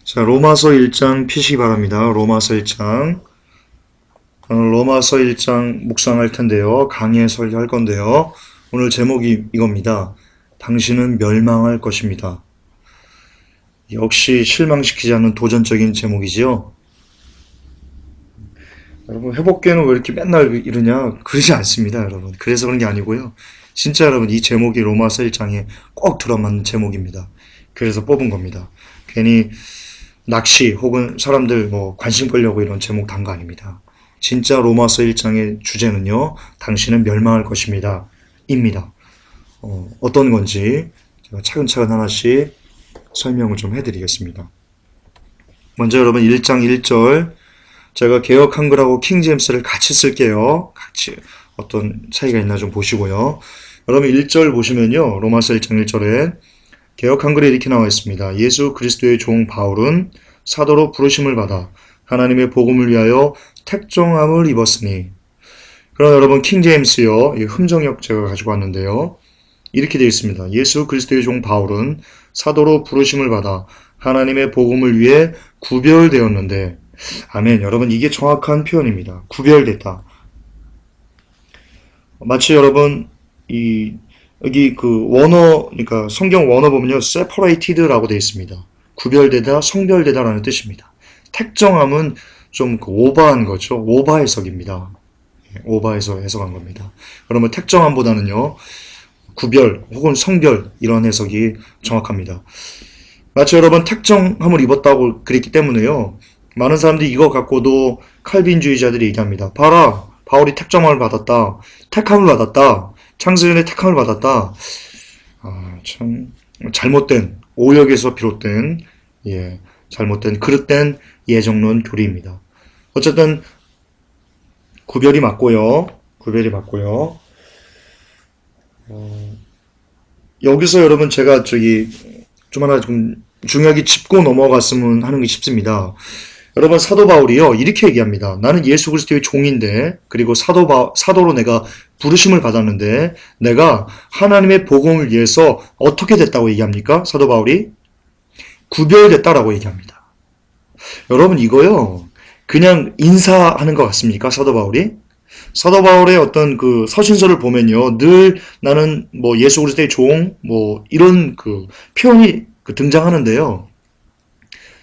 자, 로마서 1장 피시기 바랍니다. 로마서 1장. 오늘 로마서 1장 묵상할 텐데요. 강의 설교할 건데요. 오늘 제목이 이겁니다. 당신은 멸망할 것입니다. 역시 실망시키지 않는 도전적인 제목이지요. 여러분, 회복계는 왜 이렇게 맨날 이러냐? 그러지 않습니다, 여러분. 그래서 그런 게 아니고요. 진짜 여러분, 이 제목이 로마서 1장에 꼭 들어맞는 제목입니다. 그래서 뽑은 겁니다. 괜히 낚시 혹은 사람들 관심 끌려고 이런 제목 단 거 아닙니다. 진짜 로마서 1장의 주제는요. 당신은 멸망할 것입니다. 입니다. 어떤 건지 제가 차근차근 하나씩 설명을 좀 해드리겠습니다. 먼저 여러분 1장 1절 제가 개역 한글하고 킹제임스를 같이 쓸게요. 같이 어떤 차이가 있나 좀 보시고요. 여러분 1절 보시면요. 로마서 1장 1절에 개역 한글에 이렇게 나와 있습니다. 예수 그리스도의 종 바울은 사도로 부르심을 받아 하나님의 복음을 위하여 택정함을 입었으니. 그럼 여러분 킹제임스요. 이 흠정역 제가 가지고 왔는데요. 이렇게 되어 있습니다. 예수 그리스도의 종 바울은 사도로 부르심을 받아 하나님의 복음을 위해 구별되었는데. 아멘. 여러분 이게 정확한 표현입니다. 구별됐다. 마치 여러분 여기 그러니까 성경 원어 보면요. separated라고 되어 있습니다. 구별되다, 성별되다라는 뜻입니다. 택정함은 좀 오버한 거죠. 오버 해석입니다. 오버해서 해석한 겁니다. 그러면 택정함보다는요. 구별 혹은 성별 이런 해석이 정확합니다. 마치 여러분 택정함을 입었다고 그랬기 때문에요. 많은 사람들이 이거 갖고도 칼빈주의자들이 얘기합니다. 봐라. 바울이 택정함을 받았다. 택함을 받았다. 창세전에 택함을 받았다. 참 잘못된 오역에서 비롯된 잘못된 그릇된 예정론 교리입니다. 어쨌든 구별이 맞고요. 구별이 맞고요. 여기서 여러분 제가 좀 하나 좀 중요하게 짚고 넘어갔으면 하는 게 싶습니다. 여러분 사도 바울이요 이렇게 얘기합니다. 나는 예수 그리스도의 종인데 그리고 사도로 내가 부르심을 받았는데 내가 하나님의 복음을 위해서 어떻게 됐다고 얘기합니까? 사도 바울이 구별됐다라고 얘기합니다. 여러분 이거요 그냥 인사하는 것 같습니까? 사도 바울이? 사도 바울의 어떤 그 서신서를 보면요 늘 나는 예수 그리스도의 종 이런 그 표현이 등장하는데요.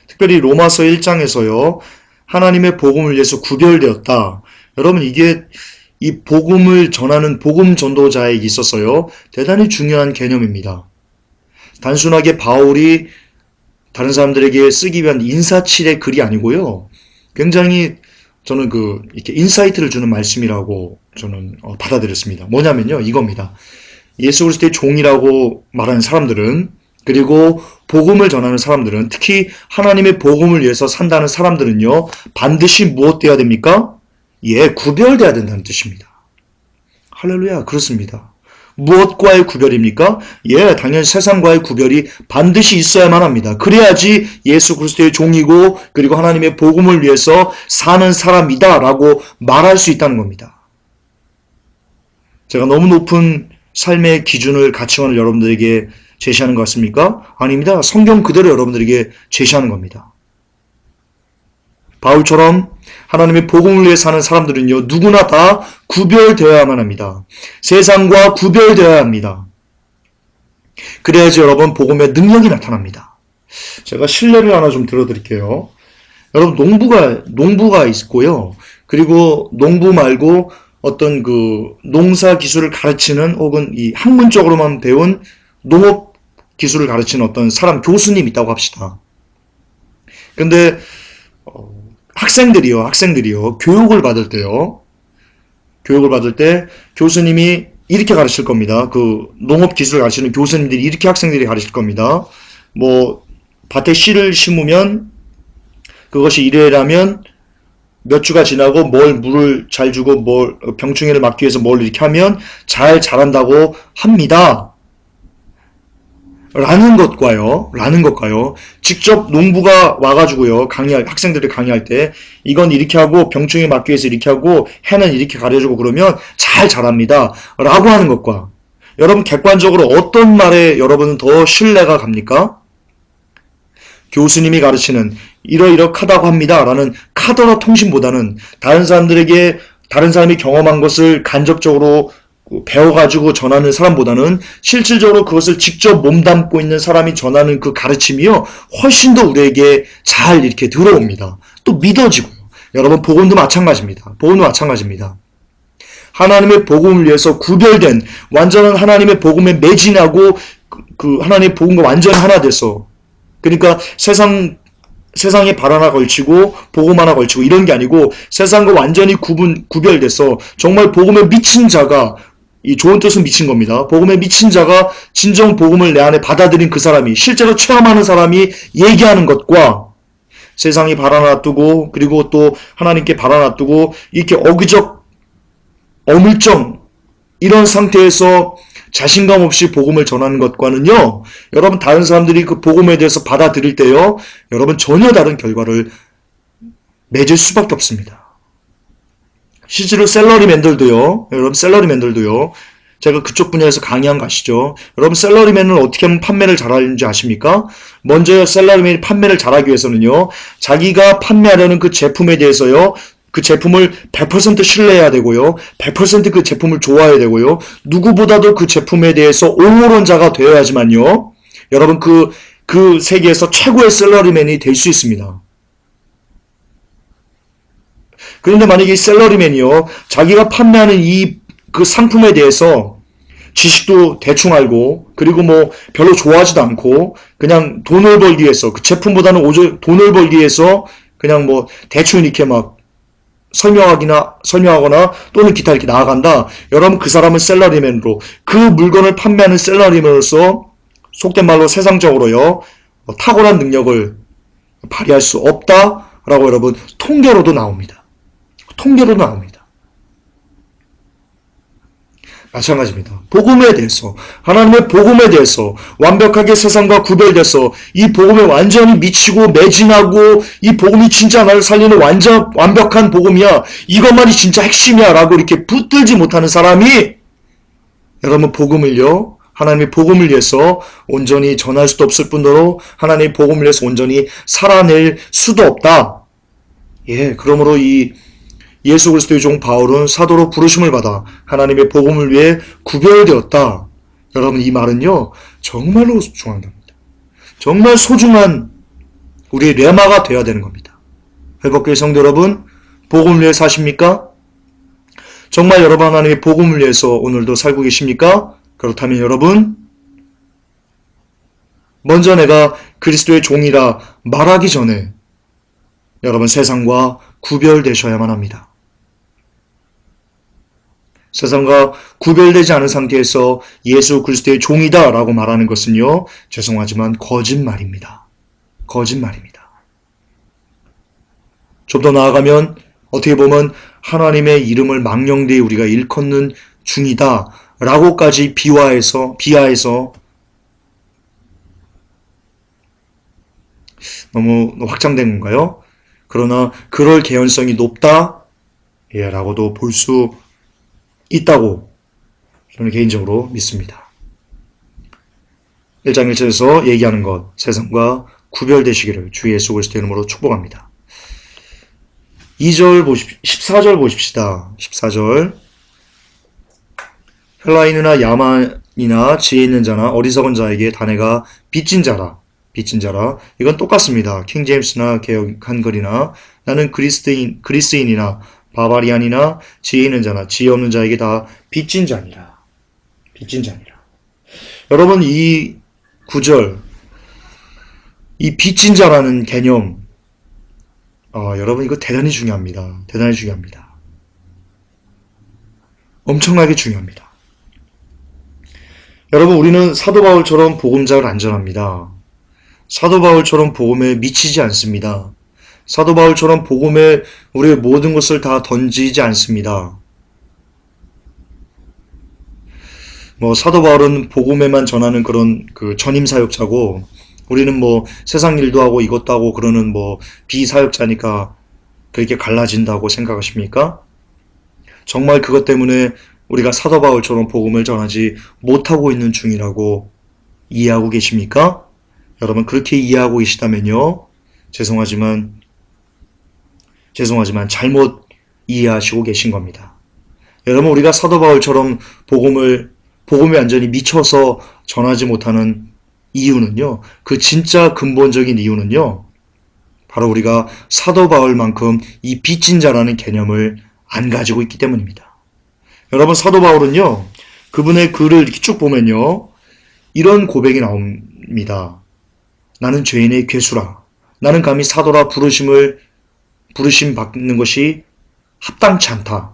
특별히 로마서 1장에서요. 하나님의 복음을 위해서 구별되었다. 여러분 이게 이 복음을 전하는 복음 전도자에 있어서요. 대단히 중요한 개념입니다. 단순하게 바울이 다른 사람들에게 쓰기 위한 인사치레 글이 아니고요. 굉장히 저는 이렇게 인사이트를 주는 말씀이라고 저는 받아들였습니다. 뭐냐면요. 이겁니다. 예수 그리스도의 종이라고 말하는 사람들은 그리고 복음을 전하는 사람들은 특히 하나님의 복음을 위해서 산다는 사람들은요. 반드시 무엇 되어야 됩니까? 구별돼야 된다는 뜻입니다. 할렐루야. 그렇습니다. 무엇과의 구별입니까? 당연히 세상과의 구별이 반드시 있어야만 합니다. 그래야지 예수 그리스도의 종이고 그리고 하나님의 복음을 위해서 사는 사람이다 라고 말할 수 있다는 겁니다. 제가 너무 높은 삶의 기준을 가치관을 여러분들에게 제시하는 것 같습니까? 아닙니다. 성경 그대로 여러분들에게 제시하는 겁니다. 바울처럼 하나님의 복음을 위해 사는 사람들은요. 누구나 다 구별되어야만 합니다. 세상과 구별되어야 합니다. 그래야지 여러분 복음의 능력이 나타납니다. 제가 실례를 하나 좀 들어드릴게요. 여러분 농부가 있고요. 그리고 농부 말고 어떤 농사 기술을 가르치는 혹은 이 학문적으로만 배운 농업 기술을 가르치는 어떤 사람 교수님 있다고 합시다. 근데 학생들이요. 교육을 받을 때 교수님이 이렇게 가르칠 겁니다. 농업 기술을 가르치는 교수님들이 이렇게 학생들이 가르칠 겁니다. 밭에 씨를 심으면 그것이 이래라면 몇 주가 지나고 물을 잘 주고 병충해를 막기 위해서 이렇게 하면 잘 자란다고 합니다. 라는 것과요, 직접 농부가 와가지고요, 학생들을 강의할 때, 이건 이렇게 하고, 병충해 막기 위해서 이렇게 하고, 해는 이렇게 가려주고 그러면 잘 자랍니다. 라고 하는 것과, 여러분 객관적으로 어떤 말에 여러분은 더 신뢰가 갑니까? 교수님이 가르치는 이러이러하다고 합니다 라는 카더라 통신보다는 다른 사람이 경험한 것을 간접적으로 배워가지고 전하는 사람보다는 실질적으로 그것을 직접 몸담고 있는 사람이 전하는 그 가르침이요, 훨씬 더 우리에게 잘 이렇게 들어옵니다. 또 믿어지고요. 여러분, 복음도 마찬가지입니다. 복음도 마찬가지입니다. 하나님의 복음을 위해서 구별된 완전한 하나님의 복음에 매진하고 그 하나님의 복음과 완전히 하나 돼서, 그러니까 세상에 발 하나 걸치고 복음 하나 걸치고 이런 게 아니고 세상과 완전히 구별돼서 정말 복음에 미친 자가, 이 좋은 뜻은 미친 겁니다. 복음에 미친 자가 진정 복음을 내 안에 받아들인 그 사람이, 실제로 체험하는 사람이 얘기하는 것과 세상이 발 하나 놔두고 그리고 또 하나님께 발 하나 놔두고 이렇게 어물쩡 이런 상태에서 자신감 없이 복음을 전하는 것과는요, 여러분, 다른 사람들이 그 복음에 대해서 받아들일 때요, 여러분, 전혀 다른 결과를 맺을 수밖에 없습니다. 실제로 여러분, 샐러리맨들도요, 제가 그쪽 분야에서 강의한 거 아시죠? 여러분, 샐러리맨은 어떻게 하면 판매를 잘하는지 아십니까? 먼저 샐러리맨이 판매를 잘하기 위해서는요, 자기가 판매하려는 그 제품에 대해서요, 그 제품을 100% 신뢰해야 되고요, 100% 그 제품을 좋아해야 되고요, 누구보다도 그 제품에 대해서 옹호론자가 되어야지만요, 여러분, 그 세계에서 최고의 샐러리맨이 될 수 있습니다. 그런데 만약에 이 샐러리맨이요, 자기가 판매하는 그 상품에 대해서 지식도 대충 알고, 그리고 뭐 별로 좋아하지도 않고, 그냥 돈을 벌기 위해서, 그 제품보다는 오히려 돈을 벌기 위해서 그냥 뭐 대충 이렇게 막 설명하거나 또는 기타 이렇게 나아간다. 여러분, 그 사람은 샐러리맨으로, 그 물건을 판매하는 샐러리맨으로서 속된 말로 세상적으로요, 탁월한 능력을 발휘할 수 없다라고 여러분, 통계로도 나옵니다. 마찬가지입니다. 복음에 대해서, 하나님의 복음에 대해서 완벽하게 세상과 구별돼서 이 복음에 완전히 미치고 매진하고, 이 복음이 진짜 나를 살리는 완벽한 복음이야, 이것만이 진짜 핵심이야 라고 이렇게 붙들지 못하는 사람이, 여러분, 복음을요, 하나님의 복음을 위해서 온전히 전할 수도 없을 뿐더러 하나님의 복음을 위해서 온전히 살아낼 수도 없다. 예, 그러므로 이 예수 그리스도의 종 바울은 사도로 부르심을 받아 하나님의 복음을 위해 구별되었다. 여러분, 이 말은요, 정말로 중요한 겁니다. 정말 소중한 우리의 레마가 되어야 되는 겁니다. 회복교회 성도 여러분, 복음을 위해 사십니까? 정말 여러분, 하나님의 복음을 위해서 오늘도 살고 계십니까? 그렇다면 여러분, 먼저 내가 그리스도의 종이라 말하기 전에 여러분, 세상과 구별되셔야만 합니다. 세상과 구별되지 않은 상태에서 예수 그리스도의 종이다 라고 말하는 것은요, 죄송하지만 거짓말입니다. 좀 더 나아가면 어떻게 보면 하나님의 이름을 망령되이 우리가 일컫는 중이다 라고까지 비하해서 너무 확장된 건가요? 그러나 그럴 개연성이 높다 라고도 볼 수 있다고 저는 개인적으로 믿습니다. 1장 1절에서 얘기하는 것, 세상과 구별되시기를 주 예수 그리스도의 이름으로 축복합니다. 14절 보십시다. 14절. 헬라인이나 야만이나 지혜 있는 자나 어리석은 자에게 다네가 빚진 자라. 이건 똑같습니다. 킹제임스나 개역 한글이나 나는 그리스인이나 바바리안이나 지혜 있는 자나 지혜 없는 자에게 다 빚진 자니라. 여러분, 이 구절, 이 빚진 자라는 개념, 여러분, 이거 대단히 중요합니다. 엄청나게 중요합니다. 여러분, 우리는 사도 바울처럼 복음자를 안 전합니다. 사도 바울처럼 복음에 미치지 않습니다. 사도 바울처럼 복음에 우리의 모든 것을 다 던지지 않습니다. 사도 바울은 복음에만 전하는 그런 그 전임 사역자고, 우리는 세상 일도 하고 이것도 하고 그러는 비사역자니까 그렇게 갈라진다고 생각하십니까? 정말 그것 때문에 우리가 사도 바울처럼 복음을 전하지 못하고 있는 중이라고 이해하고 계십니까? 여러분 그렇게 이해하고 계시다면요. 죄송하지만 잘못 이해하시고 계신 겁니다. 여러분 우리가 사도 바울처럼 복음에 완전히 미쳐서 전하지 못하는 이유는요. 그 진짜 근본적인 이유는요. 바로 우리가 사도 바울만큼 이 빚진 자라는 개념을 안 가지고 있기 때문입니다. 여러분 사도 바울은요. 그분의 글을 이렇게 쭉 보면요. 이런 고백이 나옵니다. 나는 죄인의 괴수라. 나는 감히 사도라 부르심 받는 것이 합당치 않다.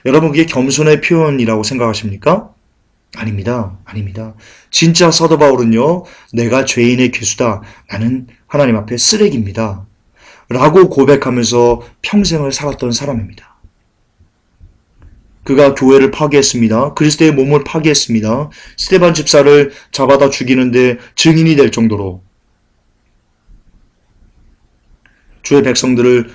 여러분 그게 겸손의 표현이라고 생각하십니까? 아닙니다. 진짜 사도 바울은요. 내가 죄인의 괴수다. 나는 하나님 앞에 쓰레기입니다. 라고 고백하면서 평생을 살았던 사람입니다. 그가 교회를 파괴했습니다. 그리스도의 몸을 파괴했습니다. 스데반 집사를 잡아다 죽이는데 증인이 될 정도로 주의 백성들을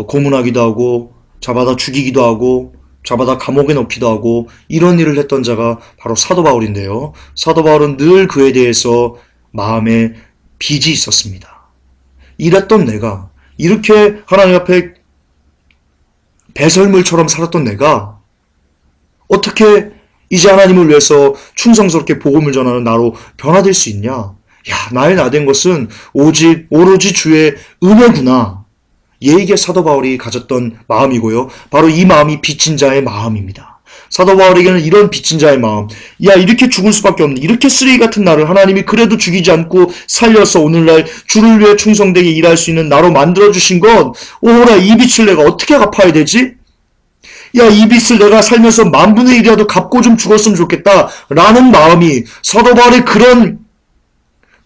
고문하기도 하고 잡아다 죽이기도 하고 잡아다 감옥에 넣기도 하고 이런 일을 했던 자가 바로 사도 바울인데요. 사도 바울은 늘 그에 대해서 마음에 빚이 있었습니다. 이랬던 내가, 이렇게 하나님 앞에 배설물처럼 살았던 내가 어떻게 이제 하나님을 위해서 충성스럽게 복음을 전하는 나로 변화될 수 있냐? 야, 나의 나된 것은 오로지 주의 은혜구나. 이게 사도 바울이 가졌던 마음이고요. 바로 이 마음이 빚진 자의 마음입니다. 사도 바울에게는 이런 빚진 자의 마음, 야 이렇게 죽을 수밖에 없는 이렇게 쓰레기 같은 나를 하나님이 그래도 죽이지 않고 살려서 오늘날 주를 위해 충성되게 일할 수 있는 나로 만들어주신 건 오라 이 빚을 내가 어떻게 갚아야 되지? 야 이 빚을 내가 살면서 10,000분의 1이라도 갚고 좀 죽었으면 좋겠다 라는 마음이 사도 바울의 그런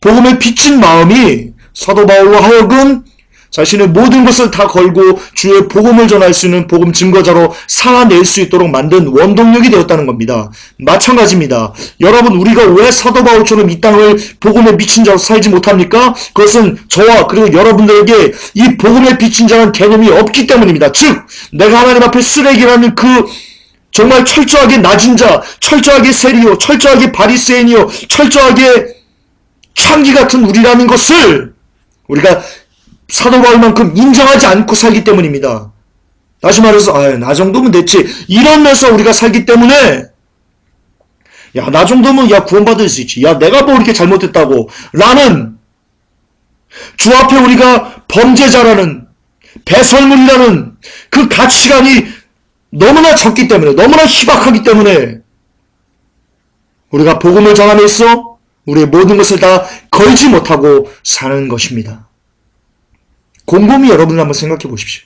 복음에 빚진 마음이 사도 바울로 하여금 자신의 모든 것을 다 걸고 주의 복음을 전할 수 있는 복음 증거자로 살아낼 수 있도록 만든 원동력이 되었다는 겁니다. 마찬가지입니다. 여러분 우리가 왜 사도 바울처럼 이 땅을 복음에 미친 자로 살지 못합니까? 그것은 저와 그리고 여러분들에게 이 복음에 비친 자라는 개념이 없기 때문입니다. 즉 내가 하나님 앞에 쓰레기라는 그 정말 철저하게 낮은 자, 철저하게 세리요, 철저하게 바리새인이요, 철저하게 창기 같은 우리라는 것을 우리가 사도 바울만큼 인정하지 않고 살기 때문입니다. 다시 말해서 나 정도면 됐지 이러면서 우리가 살기 때문에 야 나 정도면 야 구원받을 수 있지 야 내가 뭐 이렇게 잘못했다고 라는 주 앞에 우리가 범죄자라는 배설물이라는 그 가치관이 너무나 적기 때문에 너무나 희박하기 때문에 우리가 복음을 전함에 있어 우리의 모든 것을 다 걸지 못하고 사는 것입니다. 곰곰이 여러분 한번 생각해 보십시오.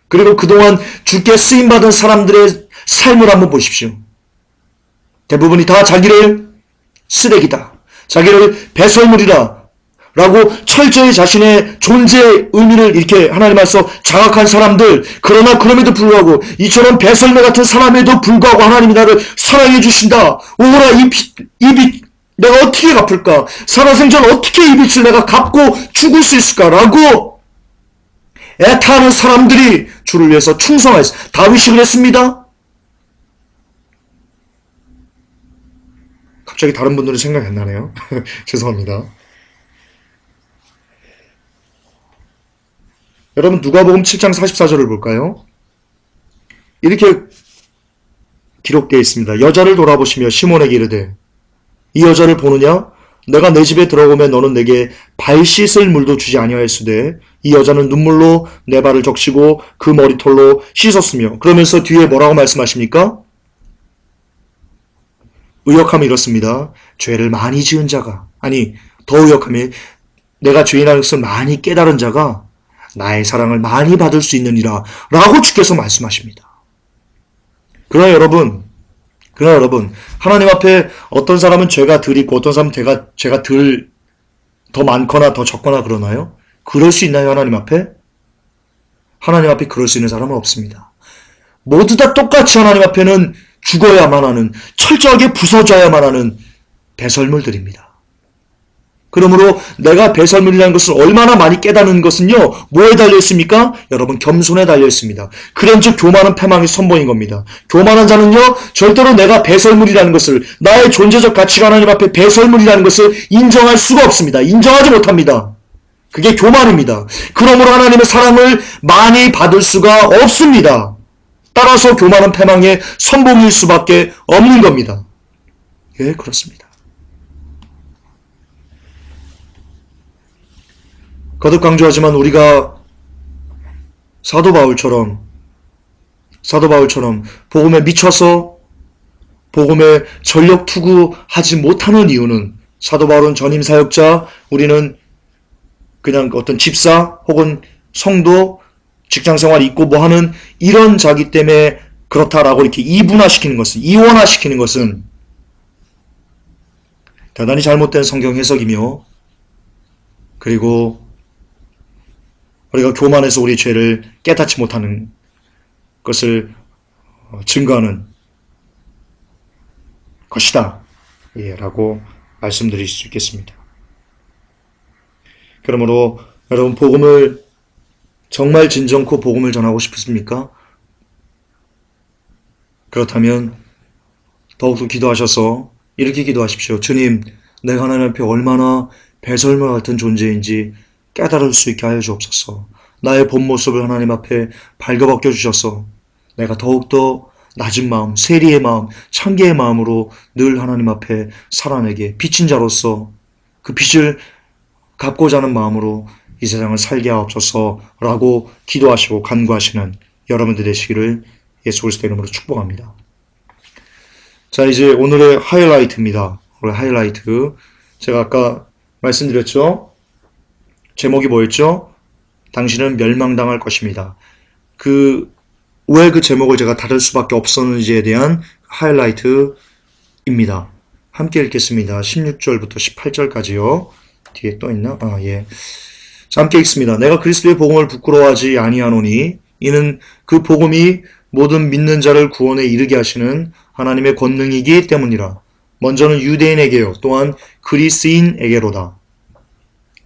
그리고 그동안 주께 쓰임받은 사람들의 삶을 한번 보십시오. 대부분이 다 자기를 쓰레기다. 자기를 배설물이다. 라고 철저히 자신의 존재의 의미를 이렇게 하나님 앞에서 장악한 사람들, 그러나 그럼에도 불구하고 이처럼 배설물 같은 사람에도 불구하고 하나님이 나를 사랑해 주신다. 오라 이 빛 내가 어떻게 갚을까? 살아생전 어떻게 이 빚을 내가 갚고 죽을 수 있을까라고 애타는 사람들이 주를 위해서 충성하였어. 다윗이 그랬습니다. 갑자기 다른 분들은 생각이 안 나네요. 죄송합니다. 여러분 누가복음 7장 44절을 볼까요? 이렇게 기록되어 있습니다. 여자를 돌아보시며 시몬에게 이르되 이 여자를 보느냐? 내가 내 집에 들어오면 너는 내게 발 씻을 물도 주지 아니하였으되 이 여자는 눈물로 내 발을 적시고 그 머리털로 씻었으며 그러면서 뒤에 뭐라고 말씀하십니까? 의역하면 이렇습니다. 죄를 많이 지은 자가 아니 더 의역하면 내가 죄인이라는 것을 많이 깨달은 자가 나의 사랑을 많이 받을 수 있느니라 라고 주께서 말씀하십니다. 그러나 여러분 하나님 앞에 어떤 사람은 죄가 덜 있고 어떤 사람은 죄가 더 많거나 더 적거나 그러나요? 그럴 수 있나요, 하나님 앞에? 하나님 앞에 그럴 수 있는 사람은 없습니다. 모두 다 똑같이 하나님 앞에는 죽어야만 하는, 철저하게 부서져야만 하는 배설물들입니다. 그러므로 내가 배설물이라는 것을 얼마나 많이 깨닫는 것은요, 뭐에 달려있습니까? 여러분, 겸손에 달려있습니다. 그런즉 교만은 패망의 선봉인 겁니다. 교만한 자는요, 절대로 내가 배설물이라는 것을, 나의 존재적 가치가 하나님 앞에 배설물이라는 것을 인정할 수가 없습니다. 인정하지 못합니다. 그게 교만입니다. 그러므로 하나님의 사랑을 많이 받을 수가 없습니다. 따라서 교만은 패망의 선봉일 수밖에 없는 겁니다. 예, 그렇습니다. 거듭 강조하지만 우리가 사도 바울처럼 복음에 미쳐서 복음에 전력 투구하지 못하는 이유는, 사도 바울은 전임 사역자, 우리는 그냥 어떤 집사 혹은 성도, 직장생활 있고 뭐 하는 이런 자기 때문에 그렇다라고 이렇게 이분화시키는 것은, 이원화시키는 것은 대단히 잘못된 성경 해석이며, 그리고 우리가 교만해서 우리 죄를 깨닫지 못하는 것을 증거하는 것이다. 예, 라고 말씀드릴 수 있겠습니다. 그러므로 여러분, 복음을 정말 진정코 복음을 전하고 싶으십니까? 그렇다면 더욱더 기도하셔서 이렇게 기도하십시오. 주님, 내가 하나님 앞에 얼마나 배설물 같은 존재인지 깨달을 수 있게 하여 주옵소서. 나의 본 모습을 하나님 앞에 발견벗겨 주셔서 내가 더욱더 낮은 마음, 세리의 마음, 창기의 마음으로 늘 하나님 앞에 살아내게, 빚진 자로서 그 빚을 갚고자 하는 마음으로 이 세상을 살게 하옵소서라고 기도하시고 간구하시는 여러분들 되시기를 예수 그리스도의 이름으로 축복합니다. 자, 이제 오늘의 하이라이트입니다. 오늘 하이라이트. 제가 아까 말씀드렸죠? 제목이 뭐였죠? 당신은 멸망당할 것입니다. 왜 그 제목을 제가 다룰 수밖에 없었는지에 대한 하이라이트입니다. 함께 읽겠습니다. 16절부터 18절까지요. 뒤에 또 있나? 예. 자, 함께 읽습니다. 내가 그리스도의 복음을 부끄러워하지 아니하노니 이는 그 복음이 모든 믿는 자를 구원에 이르게 하시는 하나님의 권능이기 때문이라. 먼저는 유대인에게요, 또한 그리스인에게로다.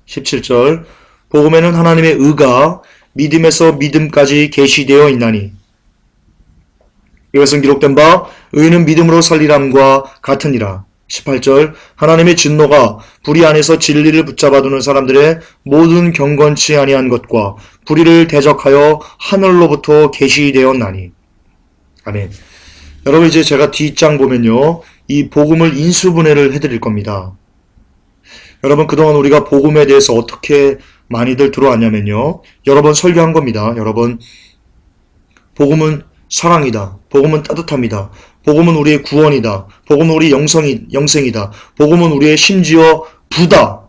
17절. 복음에는 하나님의 의가 믿음에서 믿음까지 계시되어 있나니 이것은 기록된 바 의인은 믿음으로 살리람과 같으니라. 18절. 하나님의 진노가 불의 안에서 진리를 붙잡아두는 사람들의 모든 경건치 아니한 것과 불의를 대적하여 하늘로부터 계시되었나니. 아멘. 여러분, 이제 제가 뒷장 보면요, 이 복음을 인수분해를 해드릴 겁니다. 여러분, 그동안 우리가 복음에 대해서 어떻게 많이들 들어왔냐면요, 여러 번 설교한 겁니다. 여러분, 복음은 사랑이다. 복음은 따뜻함이다. 복음은 우리의 구원이다. 복음은 우리 영생이다. 복음은 우리의 심지어 부다.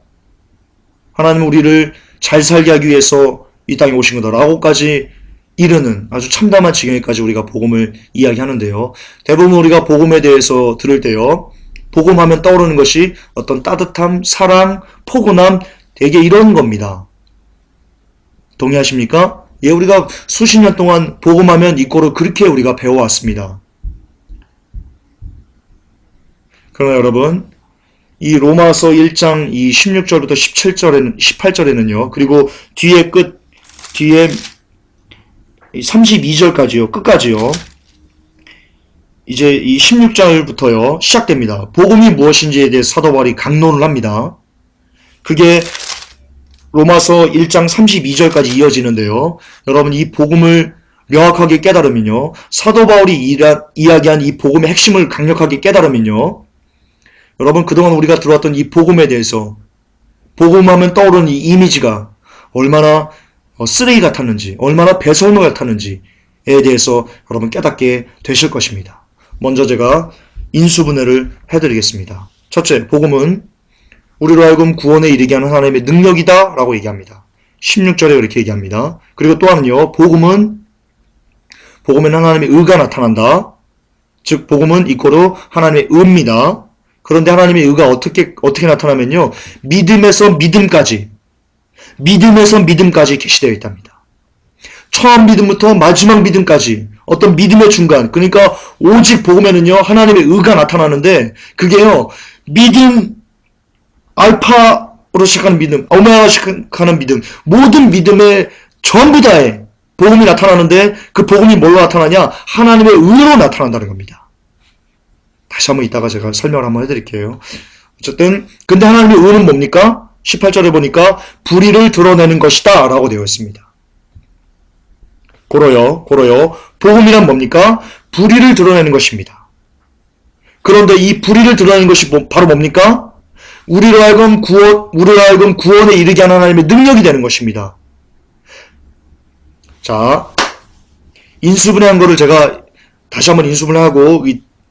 하나님은 우리를 잘 살게 하기 위해서 이 땅에 오신 거다 라고까지 이르는 아주 참담한 지경에까지 우리가 복음을 이야기하는데요, 대부분 우리가 복음에 대해서 들을 때요, 복음하면 떠오르는 것이 어떤 따뜻함, 사랑, 포근함, 되게 이런 겁니다. 동의하십니까? 예, 우리가 수십 년 동안 복음하면 이꼬를 그렇게 우리가 배워왔습니다. 그러나 여러분, 이 로마서 1장 이 16절부터 18절에는요, 그리고 뒤에 32절까지요, 끝까지요, 이제 이 16절부터요, 시작됩니다. 복음이 무엇인지에 대해 사도 바울이 강론을 합니다. 그게 로마서 1장 32절까지 이어지는데요. 여러분, 이 복음을 명확하게 깨달으면요, 사도 바울이 이야기한 이 복음의 핵심을 강력하게 깨달으면요, 여러분, 그동안 우리가 들어왔던 이 복음에 대해서, 복음하면 떠오르는 이 이미지가 얼마나 쓰레기 같았는지, 얼마나 배설물 같았는지에 대해서 여러분 깨닫게 되실 것입니다. 먼저 제가 인수분해를 해드리겠습니다. 첫째, 복음은 우리로 하여금 구원에 이르게 하는 하나님의 능력이다 라고 얘기합니다. 16절에 그렇게 얘기합니다. 그리고 또 하나는요, 복음에는 하나님의 의가 나타난다. 즉, 복음은 이꼬로 하나님의 의입니다. 그런데 하나님의 의가 어떻게 나타나면요, 믿음에서 믿음까지 계시되어 있답니다. 처음 믿음부터 마지막 믿음까지 어떤 믿음의 중간, 그러니까 오직 복음에는요, 하나님의 의가 나타나는데 그게요, 믿음 알파 시작하는 믿음, 오메가로 시작하는 믿음, 모든 믿음의 전부 다에 복음이 나타나는데 그 복음이 뭘로 나타나냐? 하나님의 의로 나타난다는 겁니다. 다시 한번 이따가 제가 설명을 한번 해드릴게요. 어쨌든 근데 하나님의 의는 뭡니까? 18절에 보니까 불의를 드러내는 것이다 라고 되어 있습니다. 고로요. 복음이란 뭡니까? 불의를 드러내는 것입니다. 그런데 이 불의를 드러내는 것이 바로 뭡니까? 우리로 하여금 구원에 이르게 하는 하나님의 능력이 되는 것입니다. 자, 인수분해한 거를 제가 다시 한번 인수분해하고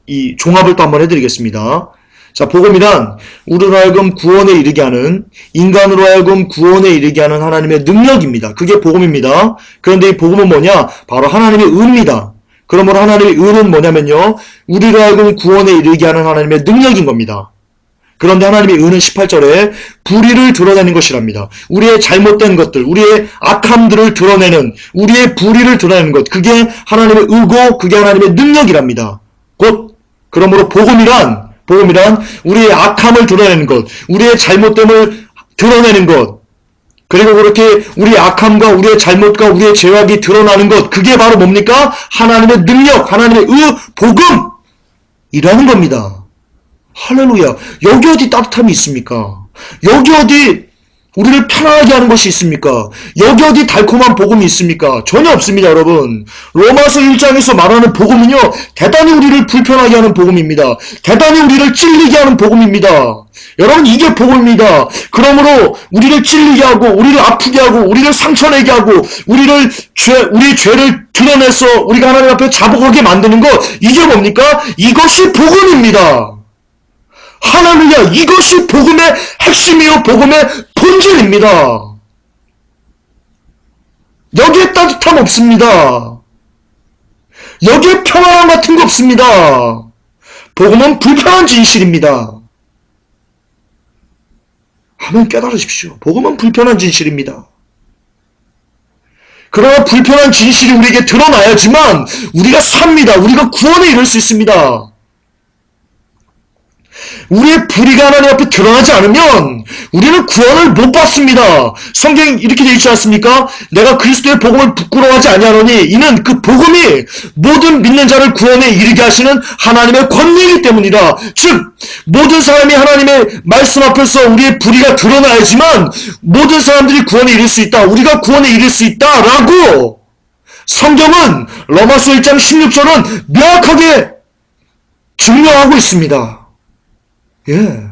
이 종합을 또 한번 해드리겠습니다. 자, 복음이란 우리로 하여금 구원에 이르게 하는, 인간으로 하여금 구원에 이르게 하는 하나님의 능력입니다. 그게 복음입니다. 그런데 이 복음은 뭐냐? 바로 하나님의 의입니다. 그러므로 하나님의 의는 뭐냐면요, 우리로 하여금 구원에 이르게 하는 하나님의 능력인 겁니다. 그런데 하나님의 의는 18절에 불의를 드러내는 것이랍니다. 우리의 잘못된 것들, 우리의 악함들을 드러내는, 우리의 불의를 드러내는 것, 그게 하나님의 의고 그게 하나님의 능력이랍니다. 곧 그러므로 복음이란 우리의 악함을 드러내는 것, 우리의 잘못됨을 드러내는 것, 그리고 그렇게 우리의 악함과 우리의 잘못과 우리의 죄악이 드러나는 것, 그게 바로 뭡니까? 하나님의 능력, 하나님의 복음이라는 겁니다. 할렐루야. 여기 어디 따뜻함이 있습니까? 여기 어디 우리를 편안하게 하는 것이 있습니까? 여기 어디 달콤한 복음이 있습니까? 전혀 없습니다, 여러분. 로마서 1장에서 말하는 복음은요, 대단히 우리를 불편하게 하는 복음입니다. 대단히 우리를 찔리게 하는 복음입니다. 여러분, 이게 복음입니다. 그러므로 우리를 찔리게 하고, 우리를 아프게 하고, 우리를 상처내게 하고, 우리의 죄를 드러내서 우리가 하나님 앞에 자복하게 만드는 것, 이게 뭡니까? 이것이 복음입니다. 할렐루야, 이것이 복음의 핵심이요, 복음의 본질입니다. 여기에 따뜻함 없습니다. 여기에 평안함 같은 거 없습니다. 복음은 불편한 진실입니다. 한번 깨달으십시오. 복음은 불편한 진실입니다. 그러나 불편한 진실이 우리에게 드러나야지만 우리가 삽니다. 우리가 구원에 이를 수 있습니다. 우리의 불의가 하나님 앞에 드러나지 않으면 우리는 구원을 못 받습니다. 성경이 이렇게 되어 있지 않습니까? 내가 그리스도의 복음을 부끄러워하지 아니하노니 이는 그 복음이 모든 믿는 자를 구원에 이르게 하시는 하나님의 권능이기 때문이라. 즉 모든 사람이 하나님의 말씀 앞에서 우리의 불의가 드러나야지만 모든 사람들이 구원에 이를 수 있다. 우리가 구원에 이를 수 있다라고 성경은 로마서 1장 16절은 명확하게 증명하고 있습니다. 예.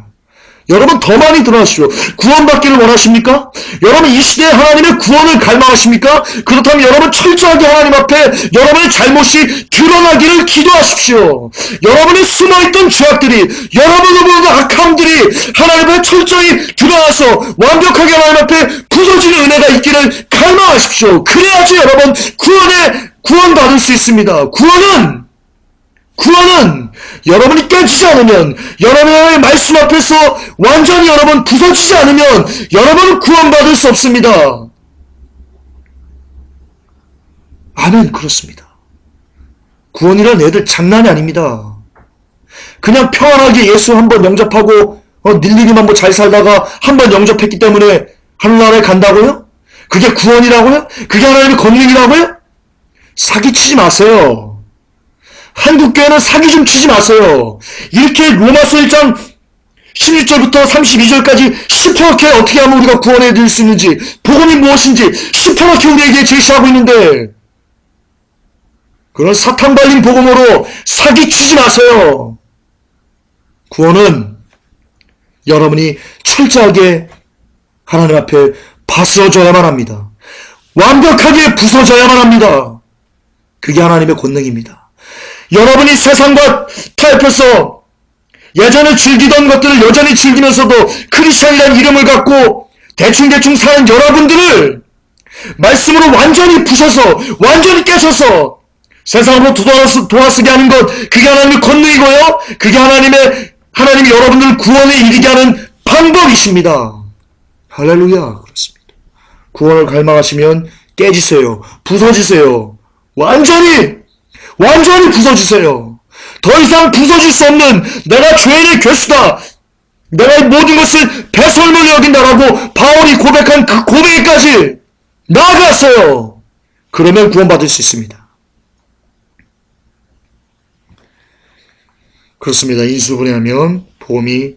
여러분 더 많이 들어가시오. 구원받기를 원하십니까? 여러분 이 시대에 하나님의 구원을 갈망하십니까? 그렇다면 여러분 철저하게 하나님 앞에 여러분의 잘못이 드러나기를 기도하십시오. 여러분이 숨어있던 죄악들이, 여러분의 모든 악함들이 하나님 앞에 철저히 드러나서 완벽하게 하나님 앞에 부서지는 은혜가 있기를 갈망하십시오. 그래야지 여러분 구원받을 수 있습니다. 구원은 여러분이 깨지지 않으면, 여러분의 말씀 앞에서 완전히 여러분 부서지지 않으면 여러분은 구원받을 수 없습니다. 아멘. 그렇습니다. 구원이란 애들 장난이 아닙니다. 그냥 평안하게 예수 한번 영접하고 일일이만 뭐 잘 살다가 한번 영접했기 때문에 하늘나라에 간다고요? 그게 구원이라고요? 그게 하나님의 권능이라고요? 사기치지 마세요. 한국교회는 사기 좀 치지 마세요. 이렇게 로마서 1장 16절부터 32절까지 시퍼렇게 어떻게 하면 우리가 구원에 이를 수 있는지, 복음이 무엇인지 시퍼렇게 우리에게 제시하고 있는데 그런 사탄 발린 복음으로 사기 치지 마세요. 구원은 여러분이 철저하게 하나님 앞에 바스러져야만 합니다. 완벽하게 부서져야만 합니다. 그게 하나님의 권능입니다. 여러분이 세상과 타협해서 예전에 즐기던 것들을 여전히 즐기면서도 크리스찬이라는 이름을 갖고 대충 사는 여러분들을 말씀으로 완전히 부셔서, 완전히 깨셔서 세상으로 도화쓰게 하는 것, 그게 하나님의 권능이고요. 그게 하나님이 여러분들을 구원에 이르게 하는 방법이십니다. 할렐루야. 그렇습니다. 구원을 갈망하시면 깨지세요. 부서지세요. 완전히 부서지세요. 더 이상 부서질 수 없는 내가 죄인의 괴수다. 내가 이 모든 것을 배설물로 여긴다라고 바울이 고백한 그 고백까지 나아갔어요. 그러면 구원받을 수 있습니다. 그렇습니다. 인수분해하면 복음이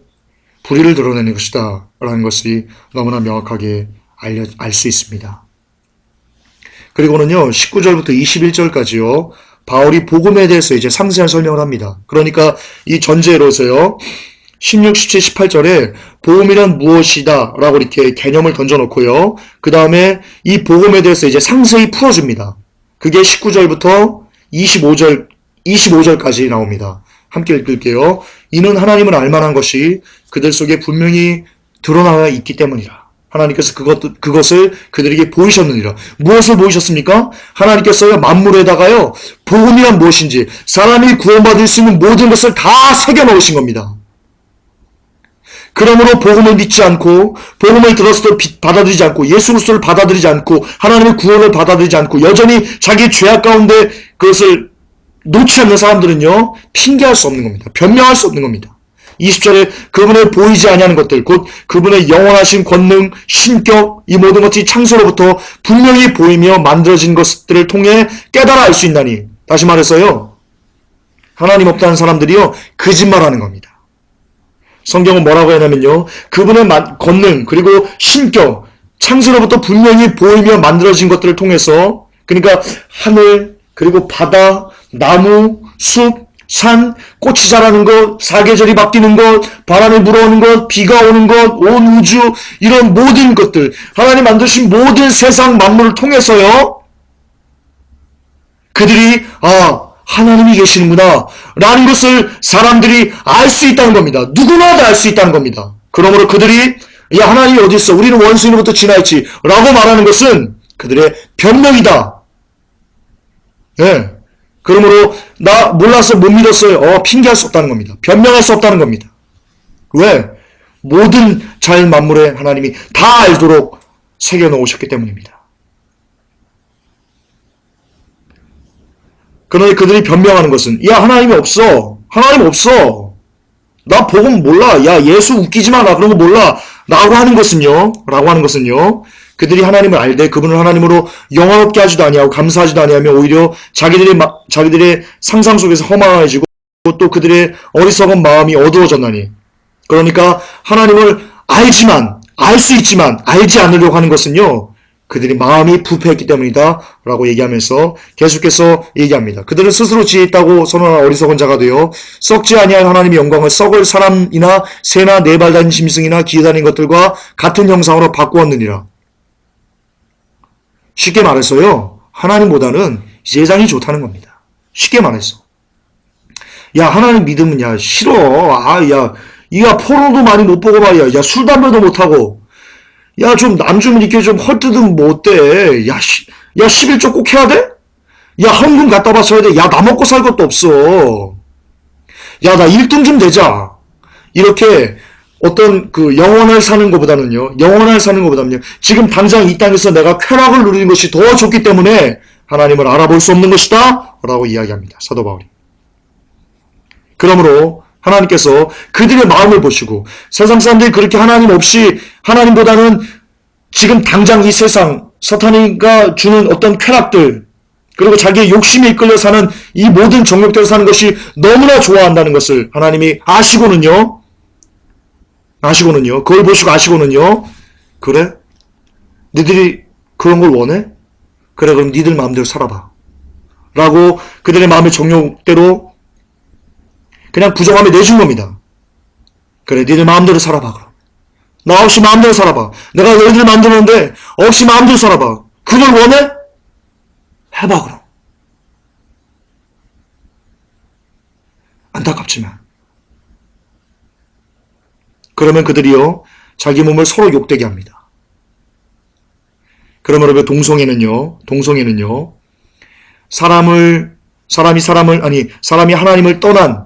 불의를 드러내는 것이다 라는 것이 너무나 명확하게 알 수 있습니다. 그리고는요 19절부터 21절까지요 바울이 복음에 대해서 이제 상세한 설명을 합니다. 그러니까 이 전제로서요 16, 17, 18절에 복음이란 무엇이다 라고 이렇게 개념을 던져놓고요 그 다음에 이 복음에 대해서 이제 상세히 풀어줍니다. 그게 19절부터 25절까지 나옵니다. 함께 읽을게요. 이는 하나님을 알만한 것이 그들 속에 분명히 드러나 있기 때문이라. 하나님께서 그것을 그들에게 보이셨느니라. 무엇을 보이셨습니까? 하나님께서요 만물에다가요 복음이란 무엇인지 사람이 구원받을 수 있는 모든 것을 다 새겨 넣으신 겁니다. 그러므로 복음을 믿지 않고 복음을 들었을 때 받아들이지 않고 예수 그리스도를 받아들이지 않고 하나님의 구원을 받아들이지 않고 여전히 자기 죄악 가운데 그것을 놓지 않는 사람들은요 핑계할 수 없는 겁니다. 변명할 수 없는 겁니다. 20절에 그분의 보이지 아니하는 것들 곧 그분의 영원하신 권능, 신격 이 모든 것이 창세로부터 분명히 보이며 만들어진 것들을 통해 깨달아 알 수 있나니 다시 말해서요 하나님 없다는 사람들이요 거짓말하는 겁니다. 성경은 뭐라고 하냐면요 그분의 권능 그리고 신격 창세로부터 분명히 보이며 만들어진 것들을 통해서 그러니까 하늘 그리고 바다 나무, 숲, 산, 꽃이 자라는 것, 사계절이 바뀌는 것, 바람이 불어오는 것, 비가 오는 것, 온 우주 이런 모든 것들 하나님 만드신 모든 세상 만물을 통해서요 그들이 하나님이 계시는구나 라는 것을 사람들이 알 수 있다는 겁니다. 누구나 다 알 수 있다는 겁니다. 그러므로 그들이 야 하나님이 어디 있어? 우리는 원수인으로부터 지나있지 라고 말하는 것은 그들의 변명이다. 예. 그러므로 나 몰라서 못 믿었어요. 핑계할 수 없다는 겁니다. 변명할 수 없다는 겁니다. 왜? 모든 자연 만물에 하나님이 다 알도록 새겨놓으셨기 때문입니다. 그러니 그들이 변명하는 것은 야 하나님이 없어. 하나님 없어. 나 복음 몰라. 야 예수 웃기지 마. 나 그런 거 몰라. 라고 하는 것은요. 그들이 하나님을 알되 그분을 하나님으로 영화롭게 하지도 아니하고 감사하지도 아니하며 오히려 자기들의 상상 속에서 허망해지고 또 그들의 어리석은 마음이 어두워졌나니 그러니까 하나님을 알지만 알 수 있지만 알지 않으려고 하는 것은요 그들이 마음이 부패했기 때문이다 라고 얘기하면서 계속해서 얘기합니다. 그들은 스스로 지혜 있다고 선언한 어리석은 자가 되어 썩지 아니할 하나님의 영광을 썩을 사람이나 새나 네 발 달린 짐승이나 기어다니는 것들과 같은 형상으로 바꾸었느니라. 쉽게 말해서요 하나님보다는 세상이 좋다는 겁니다. 쉽게 말해서 야 하나님 믿으면 야 싫어. 야 포로도 많이 못 보고 말이야. 야 술 담배도 못 하고 야 좀 남 좀 이렇게 좀 헐뜯으면 뭐 어때? 야 11조 꼭 해야 돼? 야 헌금 갖다 바쳐야 돼? 야 나 먹고 살 것도 없어. 야 나 1등 좀 되자. 이렇게 어떤 그 영원을 사는 것보다는요 지금 당장 이 땅에서 내가 쾌락을 누리는 것이 더 좋기 때문에 하나님을 알아볼 수 없는 것이다 라고 이야기합니다. 사도 바울이. 그러므로 하나님께서 그들의 마음을 보시고 세상 사람들이 그렇게 하나님 없이 하나님보다는 지금 당장 이 세상 사탄이가 주는 어떤 쾌락들 그리고 자기의 욕심에 이끌려 사는 이 모든 정욕대로 사는 것이 너무나 좋아한다는 것을 하나님이 아시고는요 그걸 보시고 아시고는요 그래? 니들이 그런 걸 원해? 그래 그럼 니들 마음대로 살아봐 라고 그들의 마음의 정욕대로 그냥 부정함에 내준 겁니다. 그래 니들 마음대로 살아봐 그럼. 나 없이 마음대로 살아봐. 내가 너희들 만드는데 없이 마음대로 살아봐. 그걸 원해? 해봐 그럼. 안타깝지만 그러면 그들이요 자기 몸을 서로 욕되게 합니다. 그러므로 동성애는요 사람이 하나님을 떠난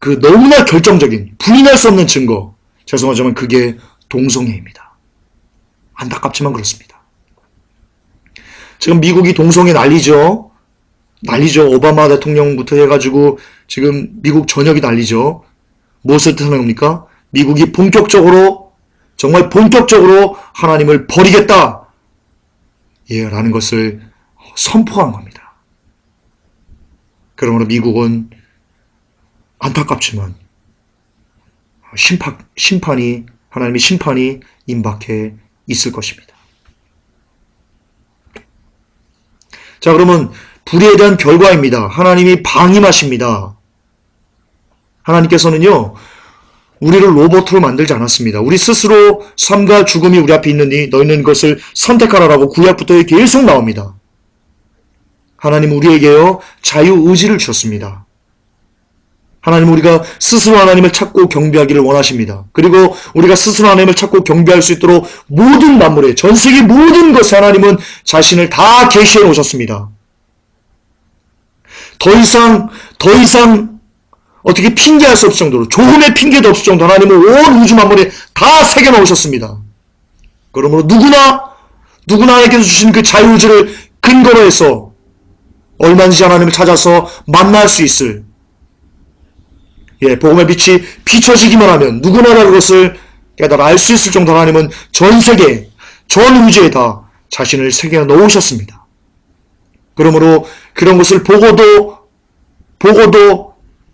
그 너무나 결정적인 부인할 수 없는 증거 죄송하지만 그게 동성애입니다. 안타깝지만 그렇습니다. 지금 미국이 동성애 난리죠. 오바마 대통령부터 해가지고 지금 미국 전역이 난리죠. 무엇을 뜻하는 겁니까? 미국이 본격적으로, 정말 본격적으로 하나님을 버리겠다, 예, 라는 것을 선포한 겁니다. 그러므로 미국은 안타깝지만 심판이, 하나님의 심판이 임박해 있을 것입니다. 자, 그러면 불의에 대한 결과입니다. 하나님이 방임하십니다. 하나님께서는요, 우리를 로봇으로 만들지 않았습니다. 우리 스스로 삶과 죽음이 우리 앞에 있느니 너희는 그것을 선택하라라고 구약부터 계속 나옵니다. 하나님은 우리에게요, 자유의지를 주셨습니다. 하나님은 우리가 스스로 하나님을 찾고 경배하기를 원하십니다. 그리고 우리가 스스로 하나님을 찾고 경배할 수 있도록 모든 만물에, 전 세계 모든 것에 하나님은 자신을 다 계시해 놓으셨습니다. 더 이상 어떻게 핑계할 수 없을 정도로, 조금의 핑계도 없을 정도로 하나님은 온 우주 만물에 다 새겨 놓으셨습니다. 그러므로 누구나 하나님께서 주신 그 자유의지를 근거로 해서 얼마든지 하나님을 찾아서 만날 수 있을, 예, 복음의 빛이 비춰지기만 하면 누구나 다 그것을 깨달아 알 수 있을 정도로 하나님은 전 세계, 전 우주에 다 자신을 새겨 놓으셨습니다. 그러므로 그런 것을 보고도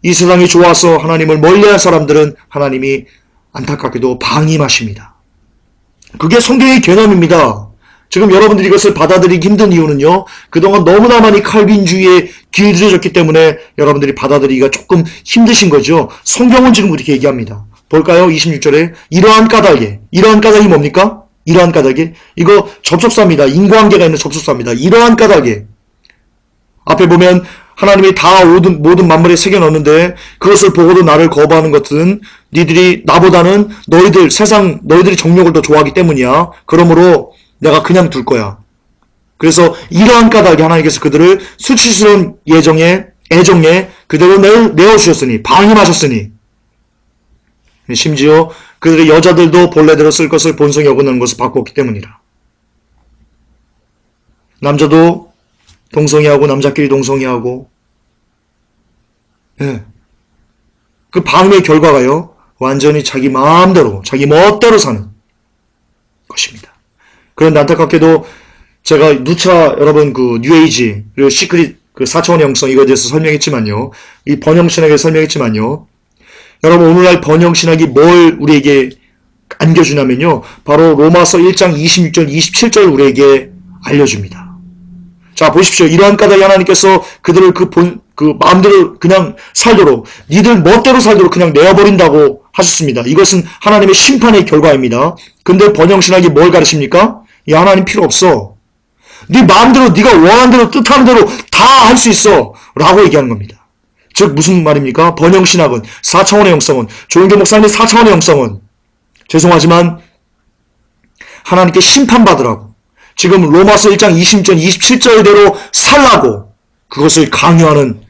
이 세상이 좋아서 하나님을 멀리한 사람들은 하나님이 안타깝게도 방임하십니다. 그게 성경의 개념입니다. 지금 여러분들이 이것을 받아들이기 힘든 이유는요, 그동안 너무나 많이 칼빈주의에 길들여졌기 때문에 여러분들이 받아들이기가 조금 힘드신 거죠. 성경은 지금 그렇게 얘기합니다. 볼까요? 26절에 이러한 까닭이 뭡니까? 이러한 까닭이, 이거 접속사입니다. 인과관계가 있는 접속사입니다. 이러한 까닭이, 앞에 보면 하나님이 다 모든 만물에 새겨 넣었는데 그것을 보고도 나를 거부하는 것은 니들이 나보다는 너희들이 정욕을 더 좋아하기 때문이야. 그러므로 내가 그냥 둘 거야. 그래서 이러한 까닭에 하나님께서 그들을 수치스러운 애정에 그대로 내어주셨으니, 방임하셨으니, 심지어 그들의 여자들도 본래대로 쓸 것을 본성이 어긋나는 것을 바꾸었기 때문이라. 남자도 동성애하고 남자끼리 동성애하고, 예, 그 방임의 결과가요, 완전히 자기 마음대로, 자기 멋대로 사는 것입니다. 그런데 안타깝게도 제가 누차 여러분 그 뉴에이지, 그리고 시크릿, 그 4차원의 영성 이거에 대해서 설명했지만요, 이 번영신학에 설명했지만요, 여러분 오늘날 번영신학이 뭘 우리에게 안겨주냐면요, 바로 로마서 1장 26절, 27절 우리에게 알려줍니다. 자, 보십시오. 이러한 까닭에 하나님께서 그들을 그 마음대로 그냥 살도록, 니들 멋대로 살도록 그냥 내어버린다고 하셨습니다. 이것은 하나님의 심판의 결과입니다. 근데 번영신학이 뭘 가르칩니까? 이 하나님 필요 없어. 네 마음대로, 네가 원하는 대로, 뜻하는 대로 다 할 수 있어. 라고 얘기하는 겁니다. 즉 무슨 말입니까? 번영신학은, 4차원의 영성은, 조은교 목사님의 4차원의 영성은, 죄송하지만 하나님께 심판받으라고, 지금 로마서 1장 26절, 27절대로 살라고 그것을 강요하는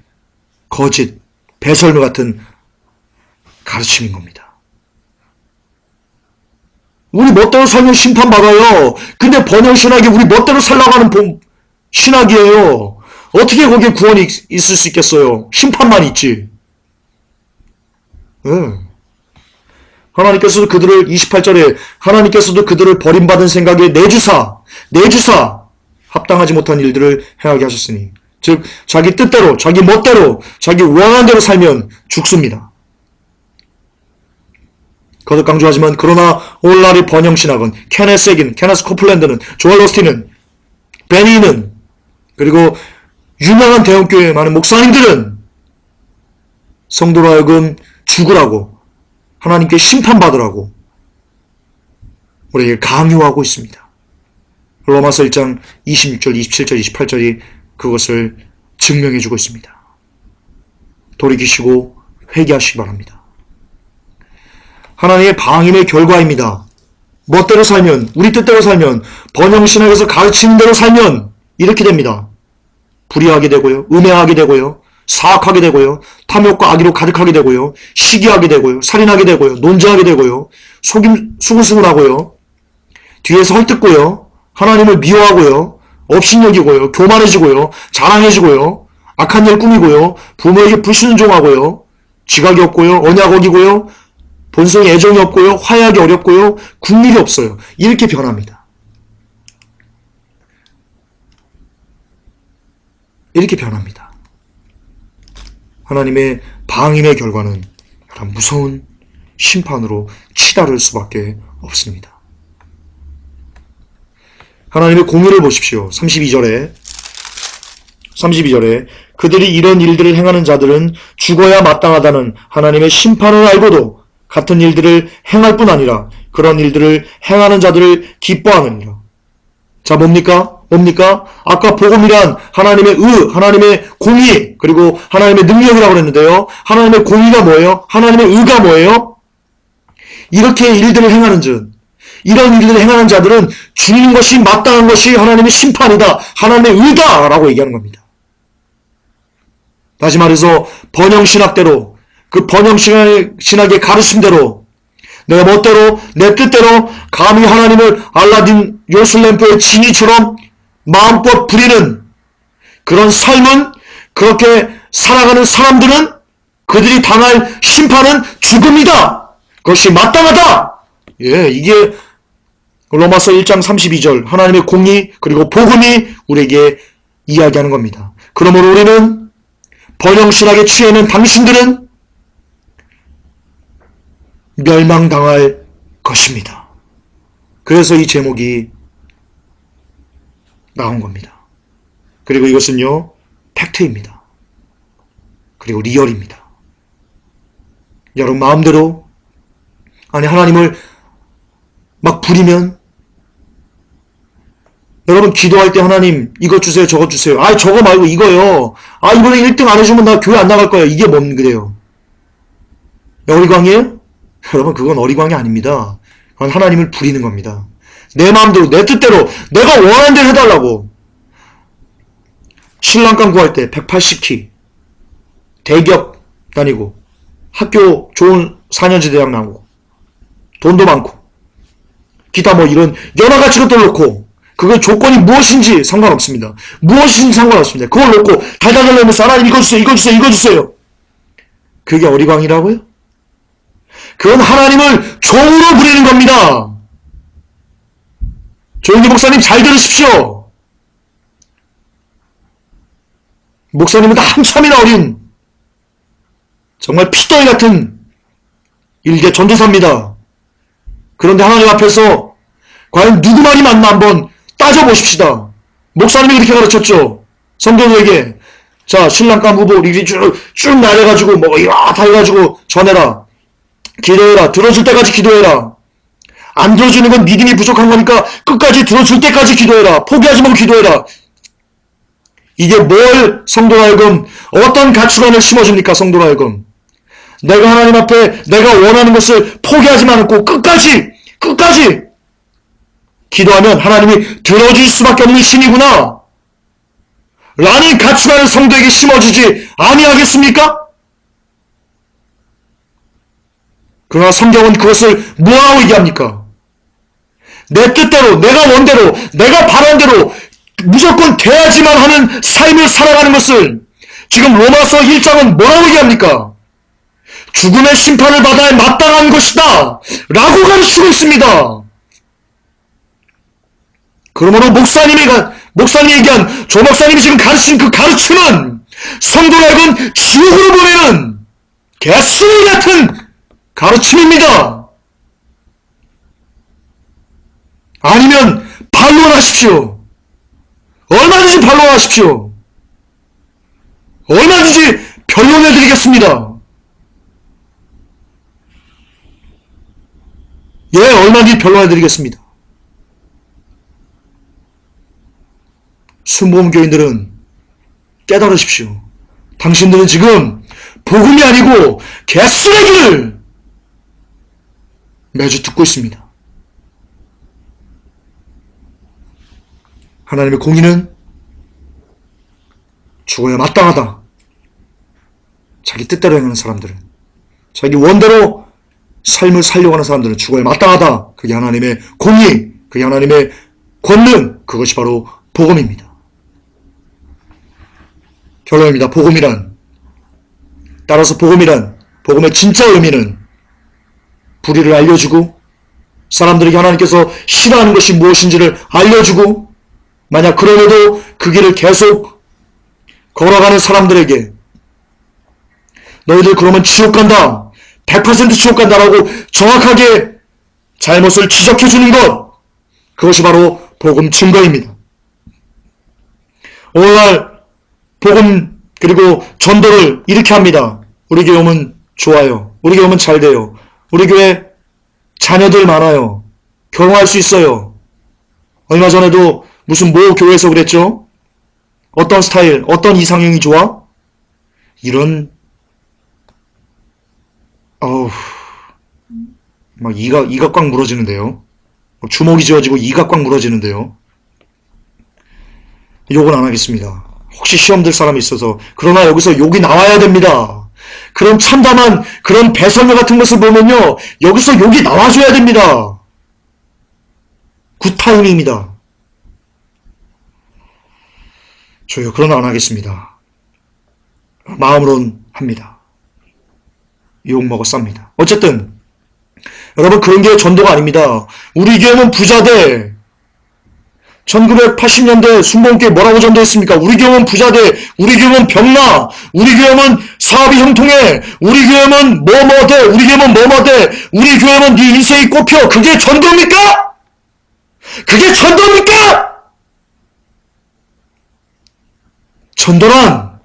거짓, 배설물 같은 가르침인 겁니다. 우리 멋대로 살면 심판받아요. 근데 번영신학이 우리 멋대로 살라고 하는 신학이에요. 어떻게 거기에 구원이 있을 수 있겠어요? 심판만 있지. 네. 하나님께서도 그들을, 28절에 하나님께서도 그들을 버림받은 생각에 내주사 합당하지 못한 일들을 행하게 하셨으니, 즉 자기 뜻대로, 자기 멋대로, 자기 원하는 대로 살면 죽습니다. 거듭 강조하지만 그러나 오늘날의 번영신학은, 케네스 에긴, 케네스 코플랜드는, 조엘 오스틴은, 베니는, 그리고 유명한 대형교회 많은 목사님들은 성도로 하여금 죽으라고, 하나님께 심판받으라고 우리에게 강요하고 있습니다. 로마서 1장 26절, 27절, 28절이 그것을 증명해주고 있습니다. 돌이키시고 회개하시기 바랍니다. 하나님의 방임의 결과입니다. 멋대로 살면, 우리 뜻대로 살면, 번영신학에서 가르치는 대로 살면 이렇게 됩니다. 불의하게 되고요, 음해하게 되고요, 사악하게 되고요, 탐욕과 악의로 가득하게 되고요, 시기하게 되고요, 살인하게 되고요, 논쟁하게 되고요, 수근수근 하고요, 뒤에서 헐뜯고요, 하나님을 미워하고요, 업신여기고요, 교만해지고요, 자랑해지고요, 악한 일 꾸미고요, 부모에게 불순종하고요, 지각이 없고요. 언약 어기고요. 본성의 애정이 없고요. 화해하기 어렵고요. 국률이 없어요. 이렇게 변합니다. 이렇게 변합니다. 하나님의 방임의 결과는 무서운 심판으로 치달을 수밖에 없습니다. 하나님의 공의를 보십시오. 32절에 그들이 이런 일들을 행하는 자들은 죽어야 마땅하다는 하나님의 심판을 알고도 같은 일들을 행할 뿐 아니라 그런 일들을 행하는 자들을 기뻐하느니라. 자, 뭡니까? 아까 복음이란 하나님의 하나님의 공의, 그리고 하나님의 능력이라고 그랬는데요. 하나님의 공의가 뭐예요? 하나님의 의가 뭐예요? 이렇게 일들을 행하는 즉, 이런 일들을 행하는 자들은 주는 것이 마땅한 것이 하나님의 심판이다. 하나님의 의다. 라고 얘기하는 겁니다. 다시 말해서 번영신학대로, 그 번영신학의 가르침대로 내 멋대로 내 뜻대로 감히 하나님을 알라딘 요술램프의 지니처럼 마음껏 부리는 그런 삶은, 그렇게 살아가는 사람들은 그들이 당할 심판은 죽음이다. 그것이 마땅하다. 이게 로마서 1장 32절 하나님의 공의 그리고 복음이 우리에게 이야기하는 겁니다. 그러므로 우리는 번영신학에 취해 있는 당신들은 멸망당할 것입니다. 그래서 이 제목이 나온 겁니다. 그리고 이것은요, 팩트입니다. 그리고 리얼입니다. 여러분 마음대로, 하나님을 막 부리면, 여러분 기도할 때 하나님 이것 주세요, 저것 주세요. 저거 말고 이거요. 이번에 1등 안 해주면 나 교회 안 나갈 거야. 이게 뭔 그래요? 어리광이에요? 여러분 그건 어리광이 아닙니다. 그건 하나님을 부리는 겁니다. 내 마음대로, 내 뜻대로, 내가 원하는 대로 해달라고. 신랑감 구할 때 180키, 대기업 다니고, 학교 좋은 4년제 대학 나오고, 돈도 많고, 기타 이런 여러 가지 것들 놓고, 그거 조건이 무엇인지 상관없습니다. 그걸 놓고 달달달면서 하나님 이거 주세요. 그게 어리광이라고요? 그건 하나님을 종으로 부리는 겁니다. 조영기 목사님 잘 들으십시오. 목사님보다 한참이나 어린 정말 피덩이 같은 일개 전도사입니다. 그런데 하나님 앞에서 과연 누구 말이 맞나 한번 따져보십시다. 목사님이 그렇게 가르쳤죠. 성도들에게. 자, 신랑감 후보 우리 쭉 나래가지고 다 해가지고 전해라. 기도해라. 들어줄 때까지 기도해라. 안 들어주는 건 믿음이 부족한 거니까 끝까지 들어줄 때까지 기도해라. 포기하지 말고 기도해라. 이게 뭘 성도로 하여금 어떤 가치관을 심어줍니까? 성도로 하여금 내가 하나님 앞에 내가 원하는 것을 포기하지 않고 끝까지 기도하면 하나님이 들어줄 수밖에 없는 신이구나 라는 가치관을 성도에게 심어주지 아니하겠습니까? 그러나 성경은 그것을 뭐라고 얘기합니까? 내 뜻대로, 내가 원대로, 내가 바라는 대로 무조건 돼야지만 하는 삶을 살아가는 것을 지금 로마서 1장은 뭐라고 얘기합니까? 죽음의 심판을 받아야 마땅한 것이다 라고 가르치고 있습니다. 그러므로 목사님이 얘기한 조 목사님이 지금 가르친 그 가르침은 성도를 하여금 지옥으로 보내는 개쓰레기 같은 가르침입니다. 아니면 반론하십시오. 얼마든지 반론하십시오. 얼마든지 변론해드리겠습니다. 얼마든지 변론해드리겠습니다. 순복음교인들은 깨달으십시오. 당신들은 지금 복음이 아니고 개쓰레기를 매주 듣고 있습니다. 하나님의 공의는 죽어야 마땅하다. 자기 뜻대로 행하는 사람들은, 자기 원대로 삶을 살려고 하는 사람들은 죽어야 마땅하다. 그게 하나님의 공의, 그게 하나님의 권능, 그것이 바로 복음입니다. 결론입니다. 따라서 복음이란 복음의 진짜 의미는 불의를 알려주고 사람들에게 하나님께서 싫어하는 것이 무엇인지를 알려주고 만약 그럼에도 그 길을 계속 걸어가는 사람들에게 너희들 그러면 지옥 간다. 100% 지옥 간다라고 정확하게 잘못을 지적해 주는 것. 그것이 바로 복음 증거입니다. 오늘날 복음 그리고 전도를 이렇게 합니다. 우리 교회 오면 좋아요. 우리 교회 오면 잘 돼요. 우리 교회 자녀들 많아요. 결혼할 수 있어요. 얼마 전에도 무슨 모 교회에서 그랬죠? 어떤 스타일, 어떤 이상형이 좋아? 이런 막 이가 꽉 물어지는데요. 주먹이 쥐어지고 이가 꽉 물어지는데요. 욕은 안 하겠습니다. 혹시 시험 들 사람이 있어서. 그러나 여기서 욕이 나와야 됩니다. 그런 참담한 그런 배설물 같은 것을 보면요. 여기서 욕이 나와줘야 됩니다. 굿타이밍입니다. 저요. 그러나 안 하겠습니다. 마음으론 합니다. 욕먹어 쌉니다. 어쨌든 여러분 그런 게 전도가 아닙니다. 우리 교회는 부자대. 1980년대 순복음교회 뭐라고 전도했습니까? 우리 교회는 부자대. 우리 교회는 병나. 우리 교회는 사업이 형통해. 우리 교회는 뭐뭐대. 우리 교회는 뭐뭐대. 우리 교회는 네 인생이 꼽혀. 그게 전도입니까? 그게 전도입니까? 전도란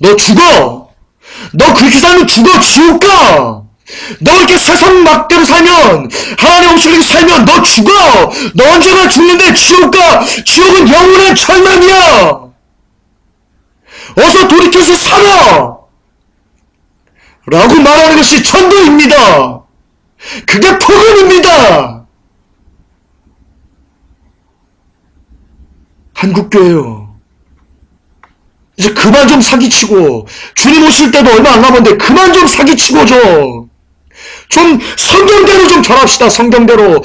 너 죽어. 너 그렇게 살면 죽어. 지옥 가. 너 이렇게 세상 막대로 살면 하나님 없이 살면 너 죽어. 너 언제나 죽는데 지옥 가. 지옥은 영원한 절망이야. 어서 돌이켜서 살아 라고 말하는 것이 전도입니다. 그게 복음입니다. 한국교회요. 이제 그만 좀 사기치고 주님 오실 때도 얼마 안 남았는데 그만 좀 사기치고 좀 성경대로 좀 절합시다. 성경대로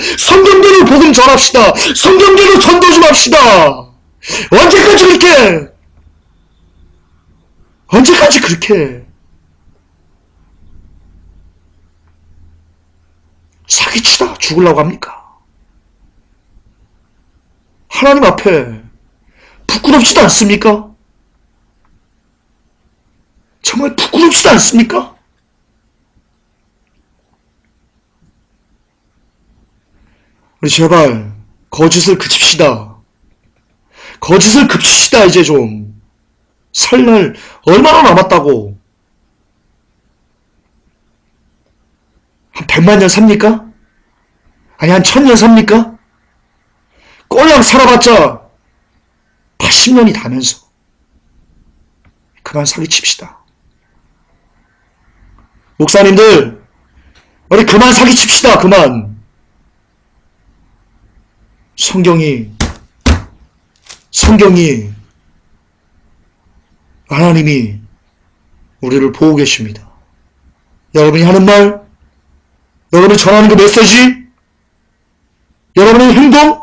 복음 절합시다. 성경대로 전도 좀 합시다. 언제까지 그렇게 사기치다 죽으려고 합니까? 하나님 앞에 부끄럽지도 않습니까? 정말 부끄럽지도 않습니까? 우리 제발 거짓을 그칩시다. 거짓을 그칩시다. 이제 좀 설날 얼마나 남았다고. 한 100만 년 삽니까? 아니 한 1000년 삽니까? 꼴랑 살아봤자 80년이 다면서 그만 사기칩시다. 목사님들 우리 그만 사기칩시다. 그만. 성경이 하나님이 우리를 보고 계십니다. 여러분이 하는 말, 여러분이 전하는 그 메시지, 여러분의 행동,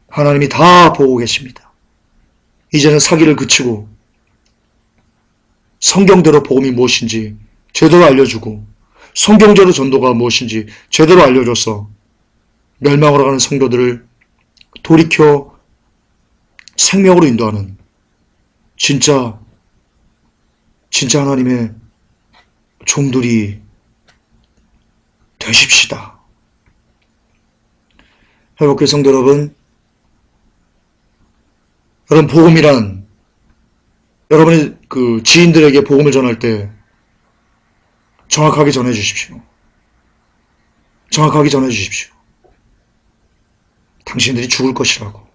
하나님이 다 보고 계십니다. 이제는 사기를 그치고 성경대로 복음이 무엇인지 제대로 알려주고 성경대로 전도가 무엇인지 제대로 알려줘서 멸망으로 가는 성도들을 돌이켜 생명으로 인도하는 진짜 하나님의 종들이 되십시다. 회복교회 성도 여러분, 여러분 복음이란 여러분의 그 지인들에게 복음을 전할 때 정확하게 전해주십시오. 정확하게 전해주십시오. 당신들이 죽을 것이라고.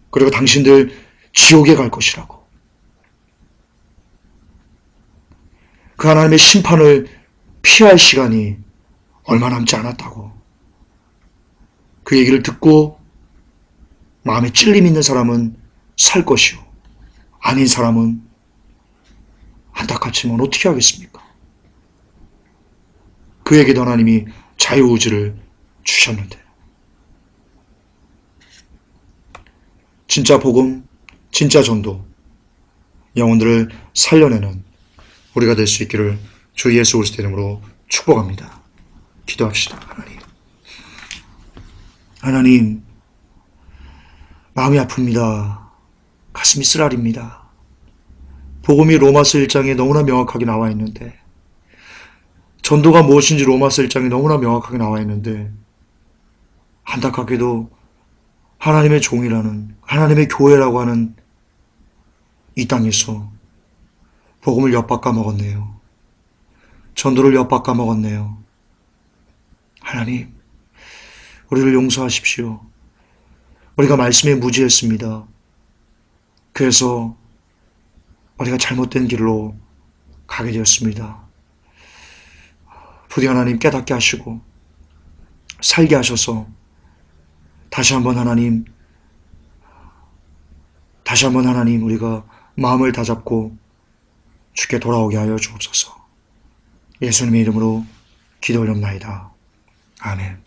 그리고 당신들 지옥에 갈 것이라고. 그 하나님의 심판을 피할 시간이 얼마 남지 않았다고. 그 얘기를 듣고 마음에 찔림 있는 사람은 살 것이요. 아닌 사람은 안타깝지만 어떻게 하겠습니까? 그에게도 하나님이 자유의지를 주셨는데. 진짜 복음, 진짜 전도, 영혼들을 살려내는 우리가 될 수 있기를 주 예수 그리스도 이름으로 축복합니다. 기도합시다. 하나님, 마음이 아픕니다. 가슴이 쓰라립니다. 복음이 로마서 1장에 너무나 명확하게 나와 있는데, 전도가 무엇인지 로마서 1장에 너무나 명확하게 나와 있는데, 안타깝게도 하나님의 종이라는, 하나님의 교회라고 하는 이 땅에서 복음을 엿바꿔 먹었네요. 전도를 엿바꿔 먹었네요. 하나님, 우리를 용서하십시오. 우리가 말씀에 무지했습니다. 그래서 우리가 잘못된 길로 가게 되었습니다. 부디 하나님 깨닫게 하시고 살게 하셔서 다시 한번 하나님 우리가 마음을 다잡고 주께 돌아오게 하여 주옵소서. 예수님의 이름으로 기도 올립나이다. 아멘.